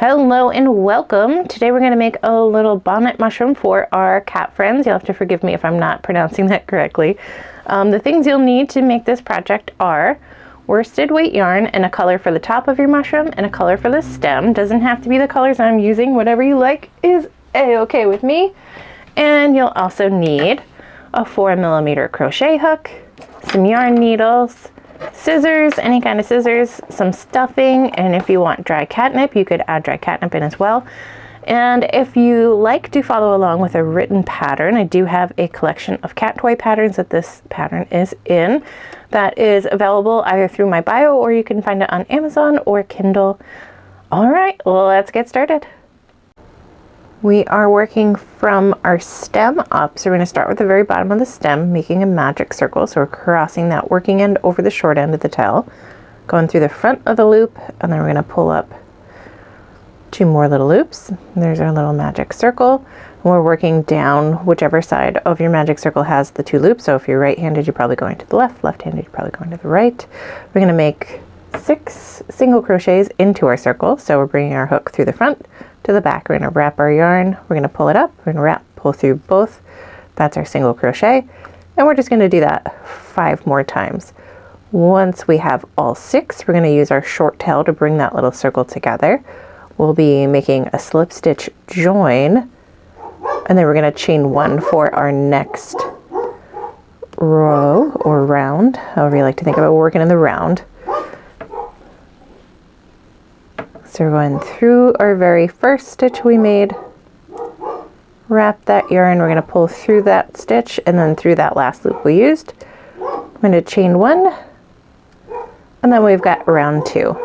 Hello and welcome. Today we're going to make a little bonnet mushroom for our cat friends. You'll have to forgive me if I'm not pronouncing that correctly. The things you'll need to make this project are worsted weight yarn and a color for the top of your mushroom and a color for the stem. Doesn't have to be the colors I'm using. Whatever you like is a-okay with me. And you'll also need a 4mm crochet hook, some yarn needles, scissors, any kind of scissors, some stuffing, and if you want dry catnip, you could add dry catnip in as well. And if you like to follow along with a written pattern, I do have a collection of cat toy patterns that this pattern is in. That is available either through my bio or you can find it on Amazon or Kindle. All right, well, let's get started. We are working from our stem up, so we're going to start with the very bottom of the stem, making a magic circle. So we're crossing that working end over the short end of the tail, going through the front of the loop, and then we're going to pull up 2 more little loops. There's our little magic circle. And we're working down whichever side of your magic circle has the 2 loops. So if you're right-handed, you're probably going to the left. Left-handed, you're probably going to the right. We're going to make 6 single crochets into our circle. So we're bringing our hook through the front to the back. We're going to wrap our yarn, we're going to pull it up, we're going to pull through both. That's our single crochet, and we're just going to do that 5 more times. Once we have all 6, we're going to use our short tail to bring that little circle together. We'll be making a slip stitch join, and then we're going to chain 1 for our next row or round, however you like to think about it. We're working in the round. So we're going through our very first stitch we made, wrap that yarn, we're going to pull through that stitch and then through that last loop we used. I'm going to chain 1, and then we've got round 2.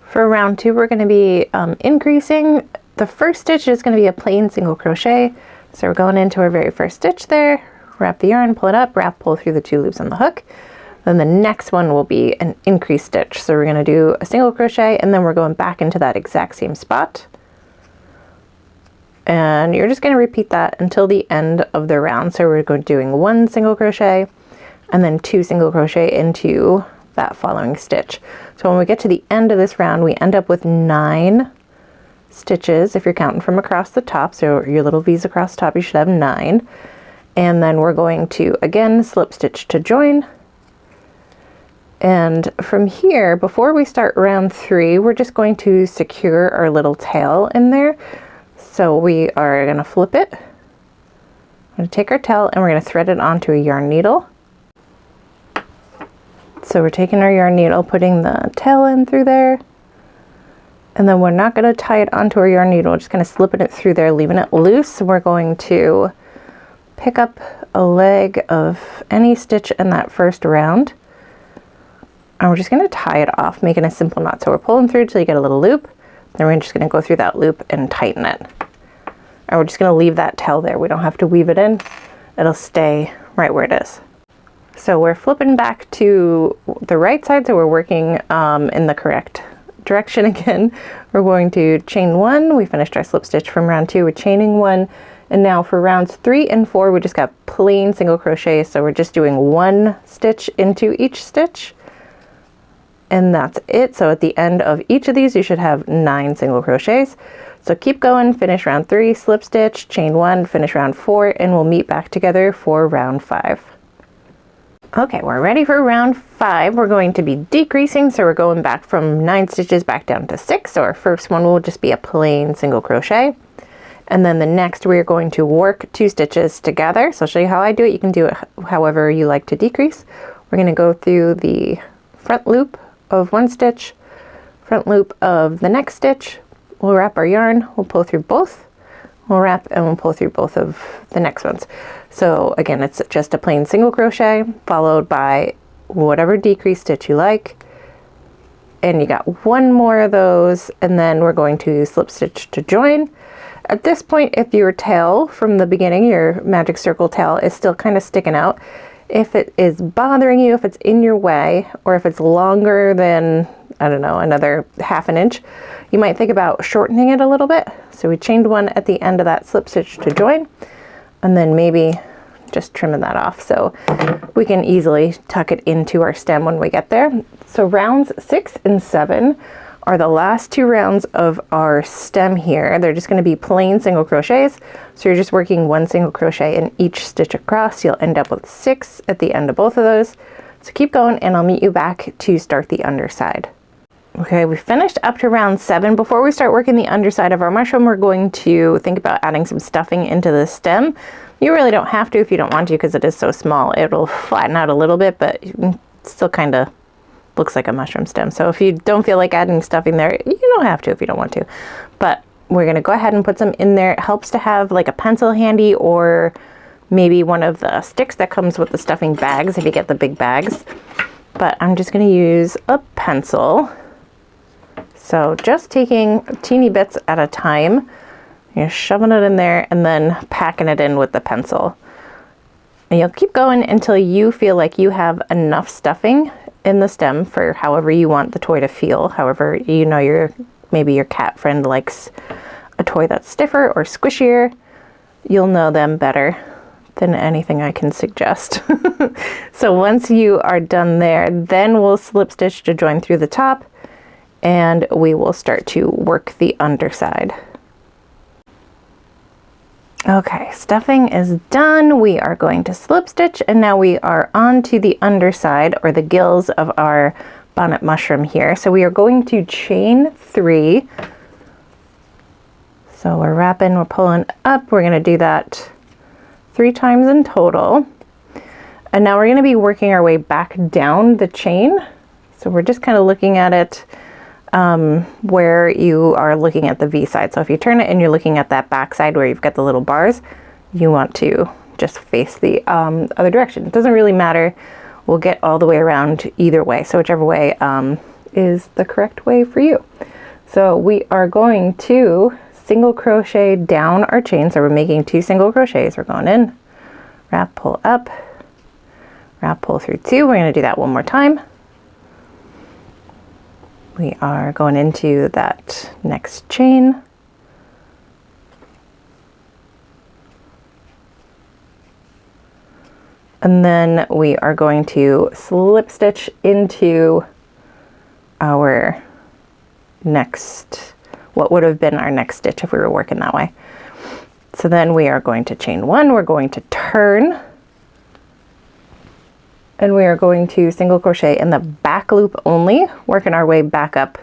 For round 2 we're going to be increasing. The first stitch is going to be a plain single crochet, so we're going into our very first stitch there, wrap the yarn, pull it up, wrap, pull through the 2 loops on the hook. Then the next one will be an increased stitch. So we're going to do a single crochet and then we're going back into that exact same spot. And you're just going to repeat that until the end of the round. So we're doing 1 single crochet and then 2 single crochet into that following stitch. So when we get to the end of this round, we end up with 9 stitches if you're counting from across the top. So your little V's across the top, you should have 9. And then we're going to again slip stitch to join. And from here, before we start round 3, we're just going to secure our little tail in there. So we are going to flip it. We're going to take our tail and we're going to thread it onto a yarn needle. So we're taking our yarn needle, putting the tail in through there. And then we're not going to tie it onto our yarn needle, we're just kind of slipping it through there, leaving it loose. We're going to pick up a leg of any stitch in that first round. And we're just going to tie it off, making a simple knot. So we're pulling through till you get a little loop. Then we're just going to go through that loop and tighten it. And we're just going to leave that tail there. We don't have to weave it in. It'll stay right where it is. So we're flipping back to the right side. So we're working in the correct direction again. We're going to chain 1. We finished our slip stitch from round 2. We're chaining 1. And now for rounds 3 and 4, we just got plain single crochet. So we're just doing 1 stitch into each stitch. And that's it. So at the end of each of these, you should have 9 single crochets. So keep going, finish round 3, slip stitch, chain 1, finish round 4, and we'll meet back together for round 5. Okay, we're ready for round 5. We're going to be decreasing, so we're going back from 9 stitches back down to 6. So our first one will just be a plain single crochet. And then the next we're going to work 2 stitches together. So I'll show you how I do it. You can do it however you like to decrease. We're going to go through the front loop of 1 stitch, front loop of the next stitch, we'll wrap our yarn, we'll pull through both, we'll wrap and we'll pull through both of the next ones. So again, it's just a plain single crochet followed by whatever decrease stitch you like, and you got 1 more of those, and then we're going to slip stitch to join. At this point, if your tail from the beginning, your magic circle tail, is still kind of sticking out, if it is bothering you, if it's in your way, or if it's longer than, I don't know, another ½ an inch, you might think about shortening it a little bit. So we chained 1 at the end of that slip stitch to join, and then maybe just trimming that off so we can easily tuck it into our stem when we get there. So rounds 6 and 7 are the last 2 rounds of our stem here. They're just going to be plain single crochets. So you're just working 1 single crochet in each stitch across. You'll end up with 6 at the end of both of those. So keep going and I'll meet you back to start the underside. Okay, we finished up to round 7. Before we start working the underside of our mushroom, we're going to think about adding some stuffing into the stem. You really don't have to if you don't want to because it is so small. It'll flatten out a little bit, but it still kind of looks like a mushroom stem. So if you don't feel like adding stuffing there, you don't have to if you don't want to. But we're going to go ahead and put some in there. It helps to have like a pencil handy or maybe one of the sticks that comes with the stuffing bags if you get the big bags. But I'm just going to use a pencil. So just taking teeny bits at a time, you're shoving it in there and then packing it in with the pencil. And you'll keep going until you feel like you have enough stuffing in the stem for however you want the toy to feel. However, you know, maybe your cat friend likes a toy that's stiffer or squishier. You'll know them better than anything I can suggest. So once you are done there, then we'll slip stitch to join through the top and we will start to work the underside. Okay, stuffing is done. We are going to slip stitch and now we are on to the underside or the gills of our bonnet mushroom here. So we are going to chain 3. So we're wrapping, we're pulling up. We're going to do that 3 times in total. And now we're going to be working our way back down the chain. So we're just kind of looking at it where you are looking at the V side. So if you turn it and you're looking at that back side where you've got the little bars, you want to just face the other direction. It doesn't really matter. We'll get all the way around either way. So whichever way is the correct way for you. So we are going to single crochet down our chain. So we're making 2 single crochets. We're going in, wrap, pull up, wrap, pull through 2. We're going to do that one more time. We are going into that next chain. And then we are going to slip stitch into our next, what would have been our next stitch if we were working that way. So then we are going to chain 1, we're going to turn, and we are going to single crochet in the back loop only, working our way back up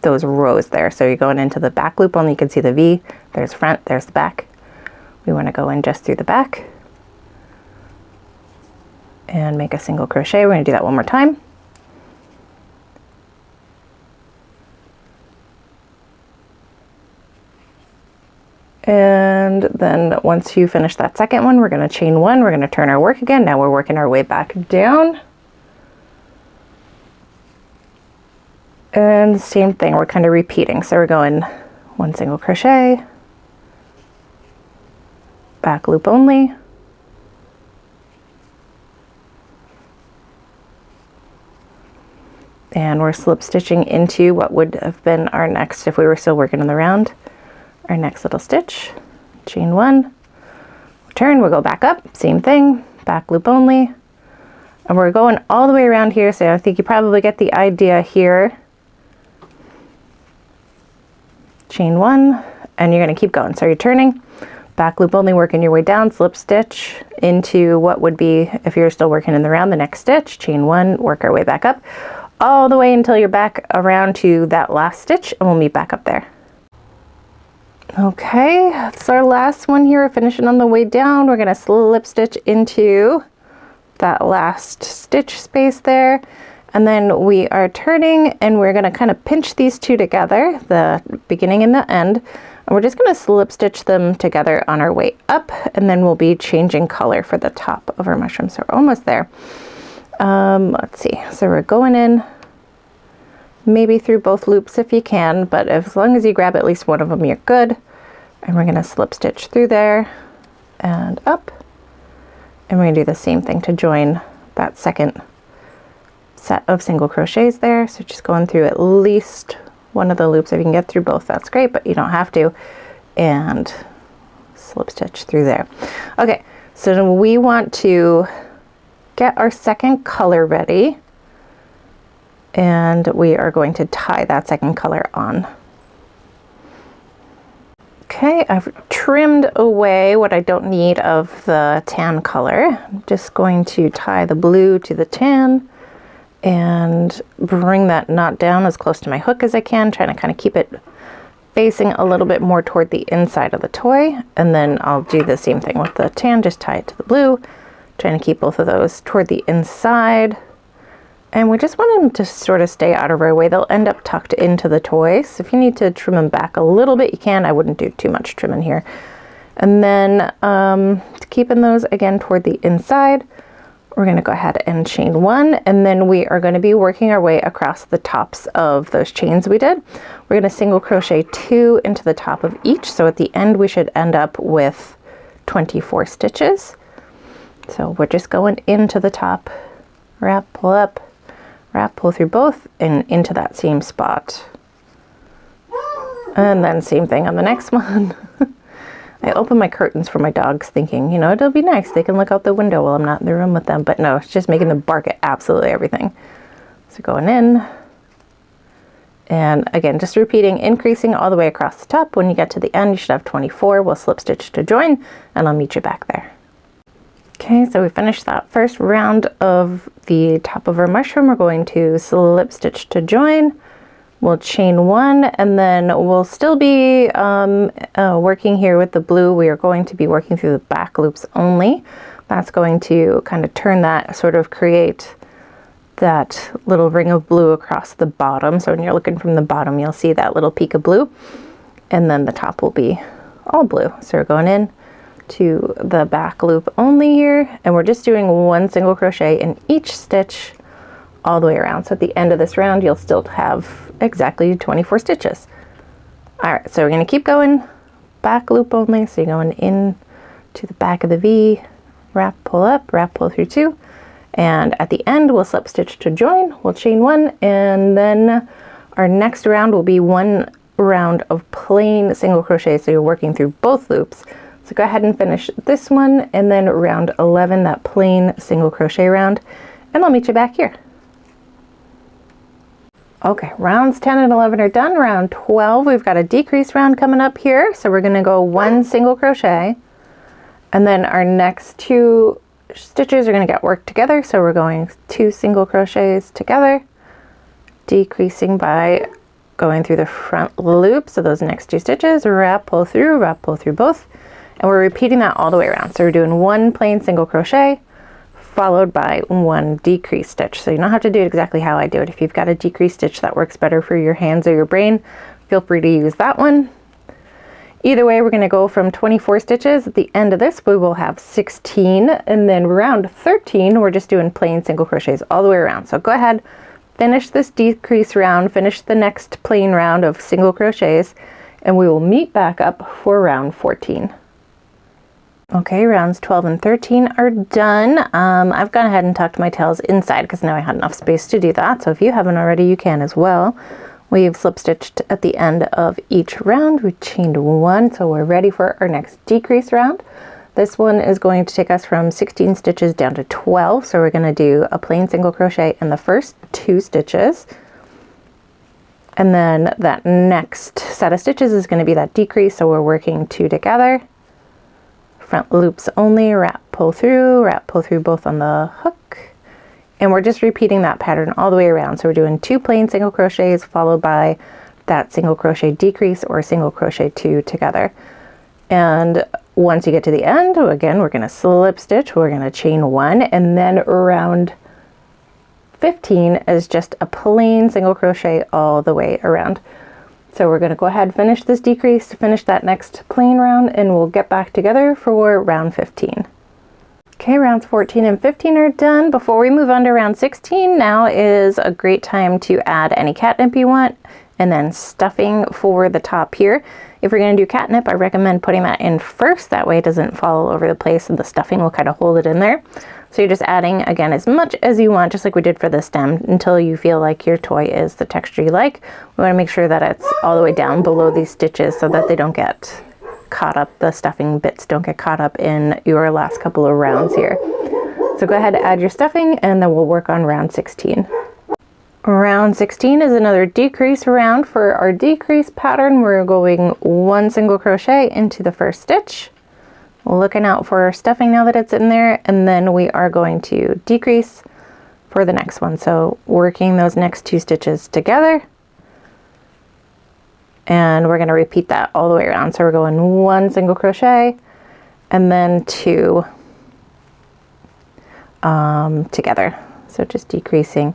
those rows there. So you're going into the back loop only, you can see the V, there's front, there's the back. We want to go in just through the back and make a single crochet. We're going to do that one more time. And then once you finish that second one, we're going to chain 1, we're going to turn our work again. Now we're working our way back down. And same thing, we're kind of repeating. So we're going 1 single crochet, back loop only, and we're slip stitching into what would have been our next, if we were still working in the round, our next little stitch. Chain 1, turn, we'll go back up, same thing, back loop only, and we're going all the way around here. So I think you probably get the idea here. Chain 1, and you're going to keep going. So you're turning, back loop only, working your way down, slip stitch into what would be, if you're still working in the round, the next stitch, chain 1, work our way back up, all the way until you're back around to that last stitch, and we'll meet back up there. Okay, that's our last one here. We're finishing on the way down. We're going to slip stitch into that last stitch space there. And then we are turning and we're going to kind of pinch these 2 together, the beginning and the end. And we're just going to slip stitch them together on our way up. And then we'll be changing color for the top of our mushroom. So we're almost there. Let's see. So we're going in, maybe through both loops if you can, but as long as you grab at least one of them, you're good. And we're going to slip stitch through there and up. And we're going to do the same thing to join that second set of single crochets there. So just going through at least one of the loops. If you can get through both, that's great, but you don't have to. And slip stitch through there. Okay, so we want to get our second color ready. and we are going to tie that second color on. Okay, I've trimmed away what I don't need of the tan color. I'm just going to tie the blue to the tan and bring that knot down as close to my hook as I can, trying to kind of keep it facing a little bit more toward the inside of the toy. And then I'll do the same thing with the tan, just tie it to the blue, trying to keep both of those toward the inside. And we just want them to sort of stay out of our way. They'll end up tucked into the toy. So if you need to trim them back a little bit, you can. I wouldn't do too much trimming here. And then keeping those again toward the inside, we're going to go ahead and chain 1. And then we are going to be working our way across the tops of those chains we did. We're going to single crochet 2 into the top of each. So at the end, we should end up with 24 stitches. So we're just going into the top, wrap, pull up, wrap, pull through both, and into that same spot. And then same thing on the next one. I open my curtains for my dogs thinking, you know, it'll be nice. They can look out the window while I'm not in the room with them. But no, it's just making them bark at absolutely everything. So going in. And again, just repeating, increasing all the way across the top. When you get to the end, you should have 24. We'll slip stitch to join, and I'll meet you back there. Okay, so we finished that first round of the top of our mushroom. We're going to slip stitch to join. We'll chain 1, and then we'll still be working here with the blue. We are going to be working through the back loops only. That's going to kind of turn that, sort of create that little ring of blue across the bottom. So when you're looking from the bottom, you'll see that little peak of blue, and then the top will be all blue. So we're going in to the back loop only here, and we're just doing 1 single crochet in each stitch all the way around. So at the end of this round, you'll still have exactly 24 stitches. All right, so we're going to keep going, back loop only. So you're going in to the back of the V, wrap, pull up, wrap, pull through 2, and at the end we'll slip stitch to join. We'll chain 1, and then our next round will be 1 round of plain single crochet. So you're working through both loops. So go ahead and finish this one, and then round 11, that plain single crochet round, and I'll meet you back here. Okay, rounds 10 and 11 are done. Round 12, we've got a decrease round coming up here. So we're going to go 1 single crochet, and then our next 2 stitches are going to get worked together. So we're going 2 single crochets together, decreasing by going through the front loop. So those next 2 stitches, wrap, pull through both. And we're repeating that all the way around. So we're doing 1 plain single crochet followed by 1 decrease stitch. So you don't have to do it exactly how I do it. If you've got a decrease stitch that works better for your hands or your brain, feel free to use that one. Either way, we're going to go from 24 stitches. At the end of this, we will have 16, and then round 13, we're just doing plain single crochets all the way around. So go ahead, finish this decrease round, finish the next plain round of single crochets, and we will meet back up for round 14. Okay, rounds 12 and 13 are done. I've gone ahead and tucked my tails inside because now I had enough space to do that. So if you haven't already, you can as well. We've slip stitched at the end of each round. We chained 1, so we're ready for our next decrease round. This one is going to take us from 16 stitches down to 12. So we're going to do a plain single crochet in the first 2 stitches. And then that next set of stitches is going to be that decrease. So we're working 2 together. Front loops only, wrap, pull through both on the hook, and we're just repeating that pattern all the way around. So we're doing 2 plain single crochets followed by that single crochet decrease or single crochet 2 together. And once you get to the end, again, we're going to slip stitch, we're going to chain 1, and then round 15 is just a plain single crochet all the way around. So we're going to go ahead, finish this decrease, finish that next plain round, and we'll get back together for round 15. Okay, rounds 14 and 15 are done. Before we move on to round 16, now is a great time to add any catnip you want, and then stuffing for the top here. If you're going to do catnip, I recommend putting that in first. That way it doesn't fall all over the place, and the stuffing will kind of hold it in there. So you're just adding, again, as much as you want, just like we did for the stem, until you feel like your toy is the texture you like. We want to make sure that it's all the way down below these stitches so that they don't get caught up, the stuffing bits don't get caught up in your last couple of rounds here. So go ahead and add your stuffing, and then we'll work on round 16. Round 16 is another decrease round. For our decrease pattern, we're going 1 single crochet into the first stitch, looking out for our stuffing now that it's in there, and then we are going to decrease for the next one. So working those next 2 stitches together, and we're going to repeat that all the way around. So we're going 1 single crochet and then 2 together. So just decreasing.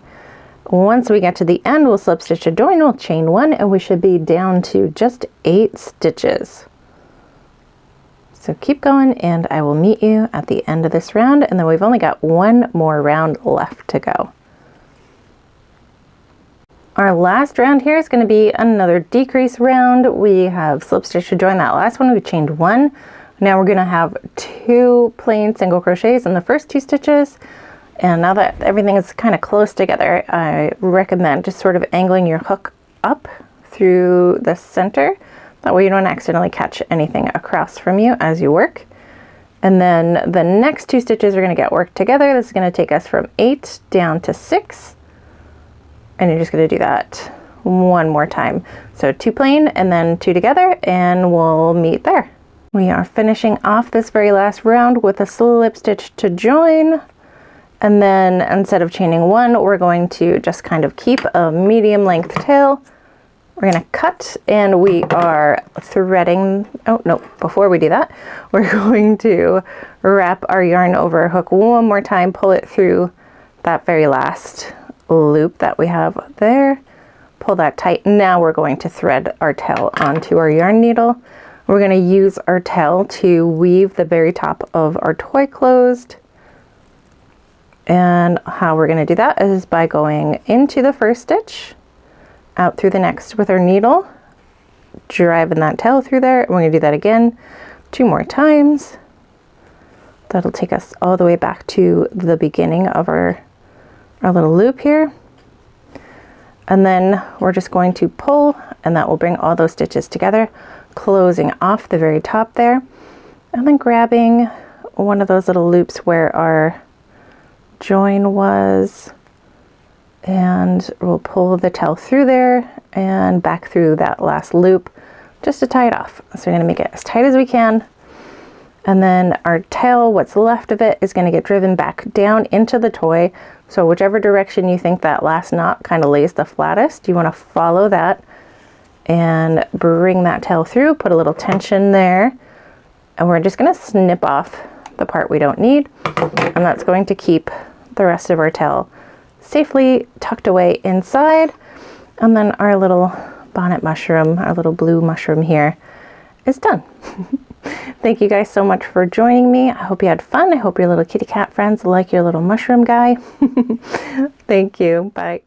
Once we get to the end, we'll slip stitch to join, we'll chain 1, and we should be down to just 8 stitches. So keep going, and I will meet you at the end of this round, and then we've only got 1 more round left to go. Our last round here is going to be another decrease round. We have slip stitch to join that last one. We chained 1. Now we're going to have 2 plain single crochets in the first 2 stitches. And now that everything is kind of close together, I recommend just sort of angling your hook up through the center. That way you don't accidentally catch anything across from you as you work. And then the next 2 stitches are going to get worked together. This is going to take us from 8 down to 6. And you're just going to do that 1 more time. So 2 plain and then 2 together, and we'll meet there. We are finishing off this very last round with a slip stitch to join. And then instead of chaining 1, we're going to just kind of keep a medium length tail. We're going to cut, and we are threading. Oh no, before we do that, we're going to wrap our yarn over our hook 1 more time, pull it through that very last loop that we have there. Pull that tight. Now we're going to thread our tail onto our yarn needle. We're going to use our tail to weave the very top of our toy closed. And how we're going to do that is by going into the first stitch, out through the next with our needle, driving that tail through there. And we're going to do that again 2 more times. That'll take us all the way back to the beginning of our little loop here. And then we're just going to pull, and that will bring all those stitches together, closing off the very top there, and then grabbing one of those little loops where our join was, and we'll pull the tail through there and back through that last loop just to tie it off. So we're going to make it as tight as we can, and then our tail, what's left of it, is going to get driven back down into the toy. So whichever direction you think that last knot kind of lays the flattest, you want to follow that and bring that tail through, put a little tension there, and we're just going to snip off the part we don't need, and that's going to keep the rest of our tail safely tucked away inside. And then our little bonnet mushroom, our little blue mushroom here, is done. Thank you guys so much for joining me. I hope you had fun. I hope your little kitty cat friends like your little mushroom guy. Thank you. Bye.